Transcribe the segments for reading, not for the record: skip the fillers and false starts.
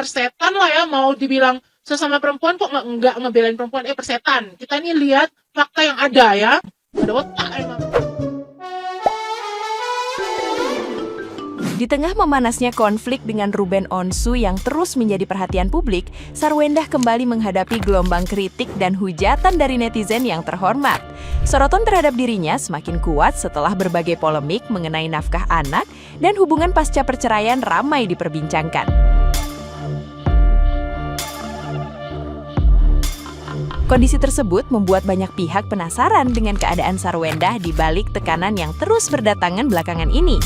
persetan lah ya, mau dibilang sesama perempuan kok nggak ngebelain perempuan, persetan. Kita ini lihat fakta yang ada ya, ada otak emang. Di tengah memanasnya konflik dengan Ruben Onsu yang terus menjadi perhatian publik, Sarwendah kembali menghadapi gelombang kritik dan hujatan dari netizen yang terhormat. Sorotan terhadap dirinya semakin kuat setelah berbagai polemik mengenai nafkah anak dan hubungan pasca perceraian ramai diperbincangkan. Kondisi tersebut membuat banyak pihak penasaran dengan keadaan Sarwendah di balik tekanan yang terus berdatangan belakangan ini.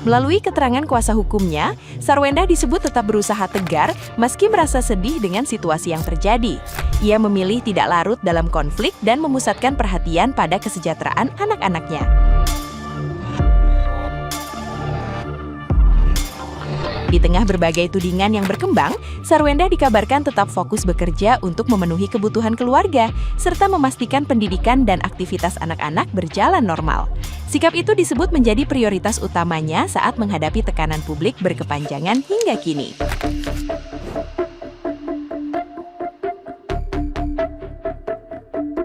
Melalui keterangan kuasa hukumnya, Sarwendah disebut tetap berusaha tegar meski merasa sedih dengan situasi yang terjadi. Ia memilih tidak larut dalam konflik dan memusatkan perhatian pada kesejahteraan anak-anaknya. Di tengah berbagai tudingan yang berkembang, Sarwendah dikabarkan tetap fokus bekerja untuk memenuhi kebutuhan keluarga, serta memastikan pendidikan dan aktivitas anak-anak berjalan normal. Sikap itu disebut menjadi prioritas utamanya saat menghadapi tekanan publik berkepanjangan hingga kini.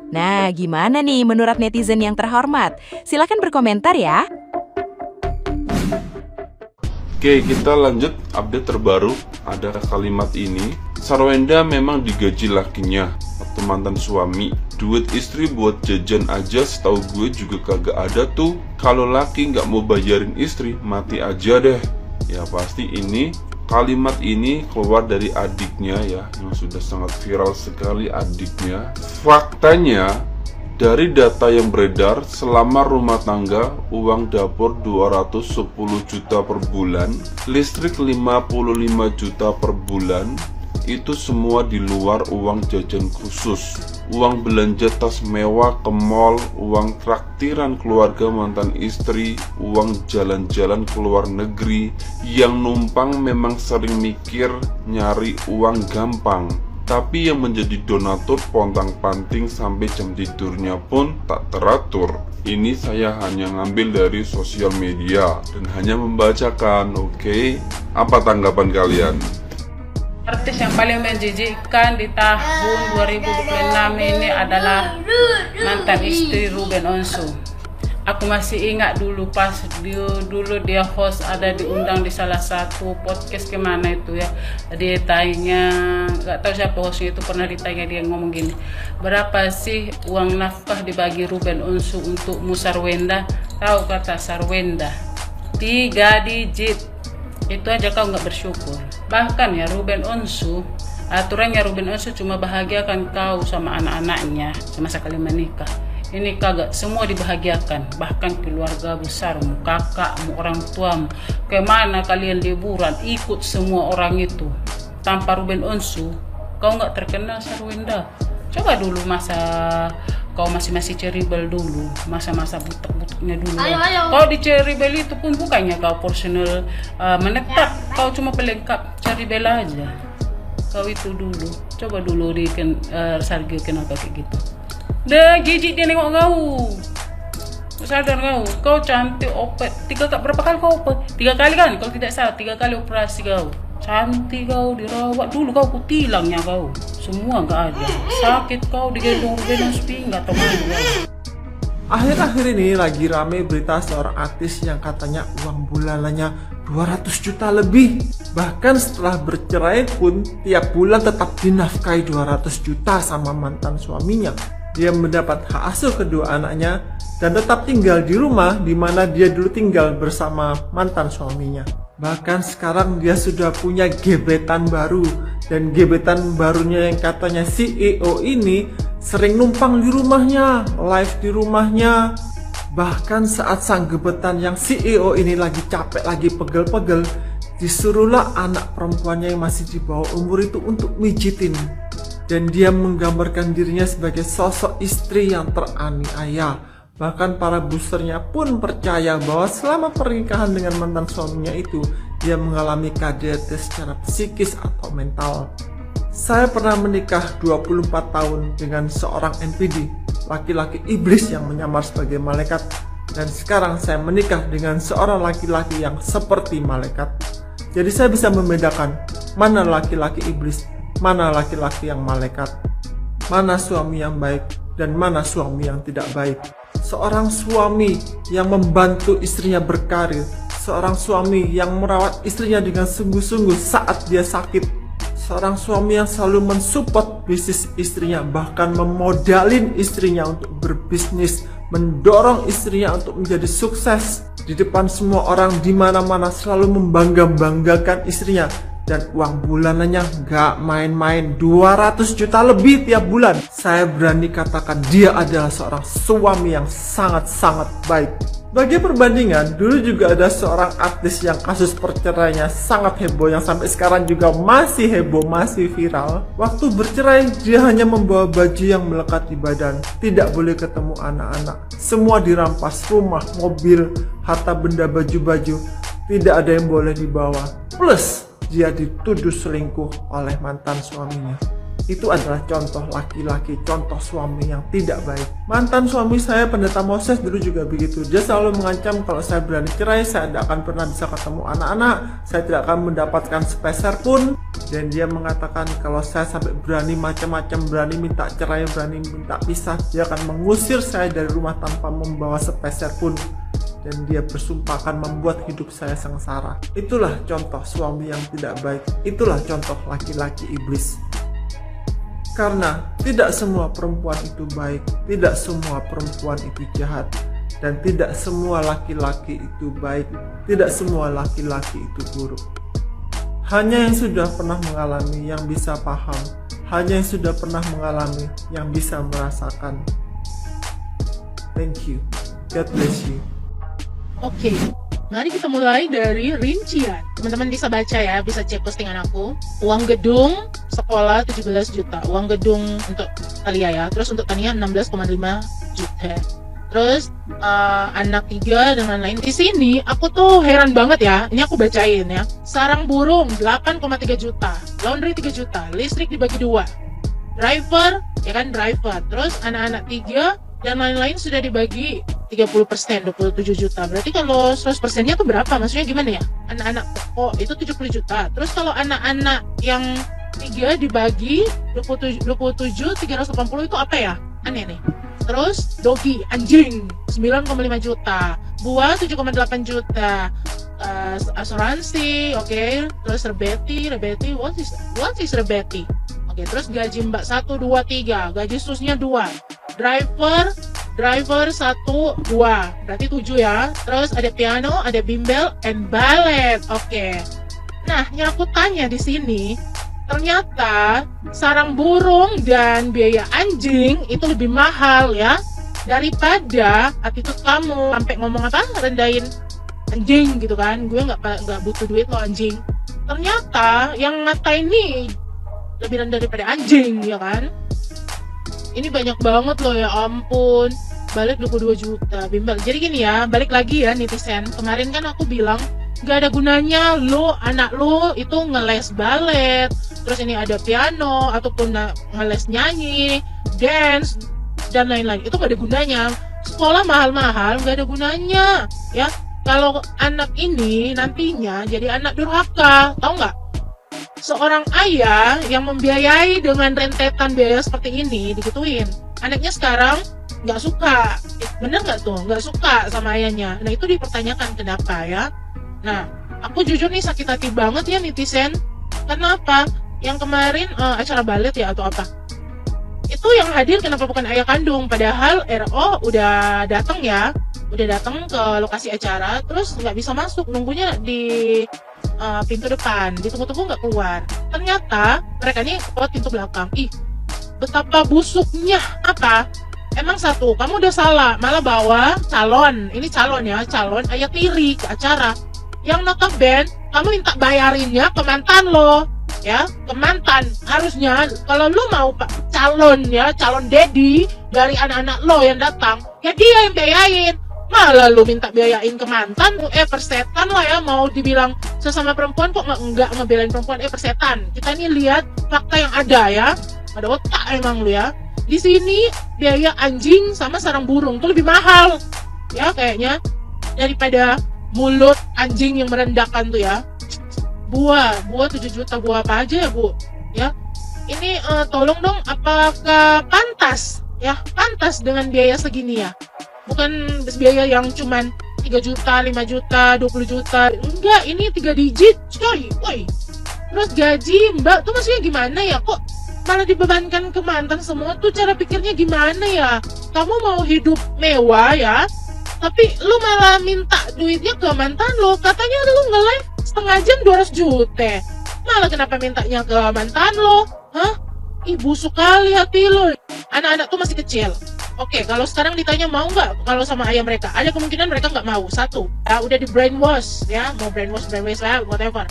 Nah, gimana nih menurut netizen yang terhormat? Silakan berkomentar ya. Oke, kita lanjut update terbaru. Ada kalimat ini, Sarwendah memang digaji lakinya atau mantan suami. Duit istri buat jajan aja setahu gue juga kagak ada tuh. Kalau laki nggak mau bayarin istri, mati aja deh. Ya pasti ini, kalimat ini keluar dari adiknya ya, yang sudah sangat viral sekali adiknya. Faktanya, dari data yang beredar, selama rumah tangga, uang dapur 210 juta per bulan, listrik 55 juta per bulan, itu semua di luar uang jajan khusus, uang belanja tas mewah ke mall, uang traktiran keluarga mantan istri, uang jalan-jalan ke luar negeri. Yang numpang memang sering mikir nyari uang gampang, tapi yang menjadi donatur pontang-panting sampai jam tidurnya pun tak teratur. Ini saya hanya ngambil dari sosial media dan hanya membacakan, oke? Apa tanggapan kalian? Artis yang paling menjijikkan di tahun 2026 ini adalah mantan istri Ruben Onsu. Aku masih ingat dulu pas dulu dia host, ada diundang di salah satu podcast kemana itu ya. Dia tanya, nggak tahu siapa hostnya itu, pernah ditanya, dia ngomong gini, berapa sih uang nafkah dibagi Ruben Onsu untuk Sarwendah? Tahu kata Sarwendah, 3 digit. Itu aja kau nggak bersyukur. Bahkan ya Ruben Onsu, aturannya Ruben Onsu cuma bahagiakan kau sama anak-anaknya semasa kalian menikah. Ini kagak, semua dibahagiakan, bahkan keluarga besarmu, kakakmu, orang tuamu. Kemana kalian liburan, ikut semua orang itu. Tanpa Ruben Onsu, kau nggak terkenal Sarwendah. Coba dulu masa kau masih ceribel dulu, masa-masa butek-buteknya dulu. Kau di ceribel itu pun bukannya kau personal menetap, kau cuma pelengkap ceribel aja. Kau itu dulu, coba dulu di Sargil kenapa kayak gitu. Dah gigit dia nengok kau. Sadar kau cantik, opet. Berapa kali kau opet? 3 kali kan? Kalau tidak salah, 3 kali operasi kau. Cantik kau, dirawat dulu kau, kutilangnya kau. Semua nggak ada. Sakit kau, digendong nggak tahu mana. Akhir-akhir ini lagi rame berita seorang artis yang katanya uang bulanannya 200 juta lebih. Bahkan setelah bercerai pun tiap bulan tetap dinafkahi 200 juta sama mantan suaminya. Dia mendapat hak asuh kedua anaknya dan tetap tinggal di rumah di mana dia dulu tinggal bersama mantan suaminya. Bahkan sekarang dia sudah punya gebetan baru, dan gebetan barunya yang katanya CEO ini sering numpang di rumahnya, live di rumahnya. Bahkan saat sang gebetan yang CEO ini lagi capek, lagi pegel-pegel, disuruhlah anak perempuannya yang masih di bawah umur itu untuk mijitin. Dan dia menggambarkan dirinya sebagai sosok istri yang teraniaya. Bahkan para boosternya pun percaya bahwa selama pernikahan dengan mantan suaminya itu, dia mengalami KDRT secara psikis atau mental. Saya pernah menikah 24 tahun dengan seorang NPD, laki-laki iblis yang menyamar sebagai malaikat. Dan sekarang saya menikah dengan seorang laki-laki yang seperti malaikat. Jadi saya bisa membedakan mana laki-laki iblis, mana laki-laki yang malaikat, mana suami yang baik, dan mana suami yang tidak baik. Seorang suami yang membantu istrinya berkarir, seorang suami yang merawat istrinya dengan sungguh-sungguh saat dia sakit, seorang suami yang selalu mensupport bisnis istrinya, bahkan memodalin istrinya untuk berbisnis, mendorong istrinya untuk menjadi sukses di depan semua orang, di mana-mana selalu membangga-banggakan istrinya. Dan uang bulanannya gak main-main, 200 juta lebih tiap bulan. Saya berani katakan dia adalah seorang suami yang sangat-sangat baik. Bagi perbandingan, dulu juga ada seorang artis yang kasus perceraiannya sangat heboh, yang sampai sekarang juga masih heboh, masih viral. Waktu bercerai, dia hanya membawa baju yang melekat di badan, tidak boleh ketemu anak-anak. Semua dirampas, rumah, mobil, harta benda, baju-baju, tidak ada yang boleh dibawa. Plus, dia dituduh selingkuh oleh mantan suaminya. Itu adalah contoh laki-laki, contoh suami yang tidak baik. Mantan suami saya, Pendeta Moses, dulu juga begitu. Dia selalu mengancam kalau saya berani cerai, saya tidak akan pernah bisa ketemu anak-anak, saya tidak akan mendapatkan sepeser pun. Dan dia mengatakan kalau saya sampai berani macam-macam, berani minta cerai, berani minta pisah, dia akan mengusir saya dari rumah tanpa membawa sepeser pun. Dan dia bersumpah akan membuat hidup saya sengsara. Itulah contoh suami yang tidak baik. Itulah contoh laki-laki iblis. Karena tidak semua perempuan itu baik, tidak semua perempuan itu jahat, dan tidak semua laki-laki itu baik, tidak semua laki-laki itu buruk. Hanya yang sudah pernah mengalami yang bisa paham, hanya yang sudah pernah mengalami yang bisa merasakan. Thank you. God bless you. Oke, mari kita mulai dari rincian. Teman-teman bisa baca ya, bisa cek postingan aku. Uang gedung sekolah 17 juta. Uang gedung untuk Talia ya. Terus untuk Tania 16,5 juta. Terus anak 3 dan lain-lain. Di sini aku tuh heran banget ya. Ini aku bacain ya. Sarang burung 8,3 juta. Laundry 3 juta. Listrik dibagi 2. Driver, ya kan driver. Terus anak-anak 3 dan lain-lain sudah dibagi 30%, 27 juta. Berarti kalau 100%-nya tuh berapa? Maksudnya gimana ya? Anak-anak pokok itu 70 juta. Terus kalau anak-anak yang 3 dibagi 27, 380 itu apa ya? Aneh nih. Terus dogi, anjing 9,5 juta. Buah 7,8 juta. Asuransi, oke. Terus rebeti, what is rebeti? Oke, terus gaji mbak 1, 2, 3. Gaji susnya 2. Driver 1, 2, berarti 7 ya. Terus ada piano, ada bimbel, and ballet. Oke. Nah, yang aku tanya di sini, ternyata sarang burung dan biaya anjing itu lebih mahal ya daripada attitude kamu sampai ngomong apa rendahin anjing gitu kan. Gue nggak butuh duit lo anjing. Ternyata yang ngata ini lebih rendah daripada anjing ya kan. Ini banyak banget loh ya ampun. Balik 22 juta bimbel. Jadi gini ya, balik lagi ya netizen. Kemarin kan aku bilang gak ada gunanya lo, anak lo itu ngeles balet, terus ini ada piano ataupun ngeles nyanyi, dance dan lain-lain. Itu gak ada gunanya. Sekolah mahal-mahal gak ada gunanya ya. Kalau anak ini nantinya jadi anak durhaka, tahu nggak? Seorang ayah yang membiayai dengan rentetan biaya seperti ini digituin. Anaknya sekarang nggak suka, bener nggak tuh? Nggak suka sama ayahnya. Nah itu dipertanyakan kenapa ya? Nah aku jujur nih sakit hati banget ya netizen. Kenapa? Yang kemarin acara balet ya atau apa? Itu yang hadir kenapa bukan ayah kandung? Padahal RO udah datang ya, udah datang ke lokasi acara, terus nggak bisa masuk, nunggunya di pintu depan, ditunggu-tunggu nggak keluar. Ternyata mereka ini lewat pintu belakang. Ih, betapa busuknya apa? Emang satu, kamu udah salah, malah bawa calon, ini calon ya, calon ayah tiri ke acara. Yang notabene, kamu minta bayarinnya ke mantan lo, ya, ke mantan. Harusnya, kalau lo mau calon ya, calon daddy dari anak-anak lo yang datang, ya dia yang biayain. Malah lu minta biayain ke mantan, persetan lah ya, mau dibilang sesama perempuan kok nggak ngebelain perempuan, persetan. Kita ini lihat fakta yang ada ya, ada otak emang lu ya. Di sini biaya anjing sama sarang burung tuh lebih mahal ya kayaknya, daripada mulut anjing yang merendahkan tuh ya. Buah 7 juta, buah apa aja ya Bu? Ya, ini tolong dong, apakah pantas ya, pantas dengan biaya segini ya? Bukan biaya yang cuman 3 juta, 5 juta, 20 juta. Enggak, ini 3 digit coy. Woi. Terus gaji mbak tuh maksudnya gimana ya? Kok malah dibebankan ke mantan semua tuh? Cara pikirnya gimana ya? Kamu mau hidup mewah ya, tapi lu malah minta duitnya ke mantan lo. Katanya lu nge-live setengah jam 200 juta. Malah kenapa mintanya ke mantan lo? Hah? Ih, busuk kali hati lo. Anak-anak tuh masih kecil. Oke, kalau sekarang ditanya mau nggak kalau sama ayah mereka, ada kemungkinan mereka nggak mau. Satu, ya, udah di brainwash ya, mau brainwash lah, whatever.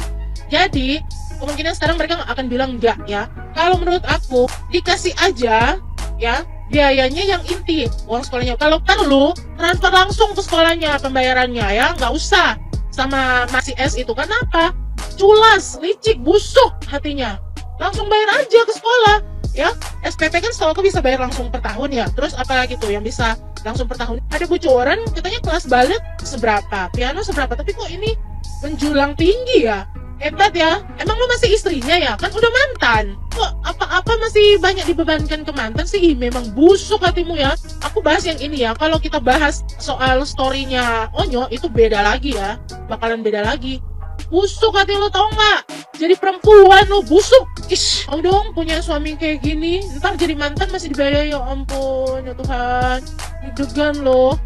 Jadi kemungkinan sekarang mereka nggak akan bilang enggak ya. Kalau menurut aku dikasih aja ya biayanya yang inti, uang sekolahnya. Kalau perlu transfer langsung ke sekolahnya pembayarannya ya, nggak usah sama masih S itu. Kenapa? Culas, licik, busuk hatinya. Langsung bayar aja ke sekolah ya. SPP kan setahu aku bisa bayar langsung per tahun ya. Terus apa gitu yang bisa langsung per tahun? Ada bocoran katanya kelas balet seberapa, piano seberapa, tapi kok ini menjulang tinggi ya. Hebat ya. Emang lu masih istrinya ya? Kan udah mantan. Kok apa-apa masih banyak dibebankan ke mantan sih? Ih, memang busuk hatimu ya. Aku bahas yang ini ya. Kalau kita bahas soal story-nya Onyo itu beda lagi ya. Bakalan beda lagi. Busuk hati lu, tau nggak? Jadi perempuan lu busuk. Ish, mau dong punya suami kayak gini. Ntar jadi mantan masih dibayar, ya ampun ya Tuhan. Degan lo.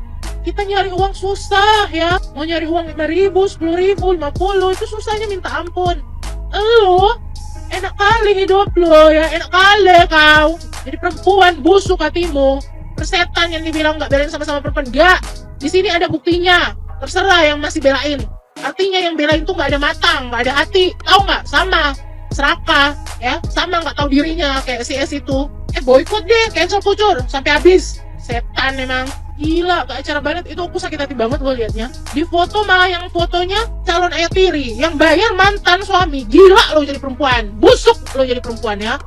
Kita nyari uang susah ya. Mau nyari uang 5.000, 10.000, 50 itu susahnya minta ampun. Lo enak kali hidup lo ya, enak kali kau. Jadi perempuan busuk hatimu. Persetan yang dibilang nggak belain sama-sama perempuan. Nggak. Di sini ada buktinya. Terserah yang masih belain. Artinya yang belain tuh nggak ada matang, nggak ada hati, tahu nggak? Sama serakah, ya, sama nggak tahu dirinya kayak si S itu. Boykot deh, cancel kucur sampai habis. Setan emang, gila, ke acara balet itu aku sakit hati banget gue liatnya. Di foto malah yang fotonya calon ayah tiri, yang bayar mantan suami. Gila lo jadi perempuan, busuk lo jadi perempuan ya.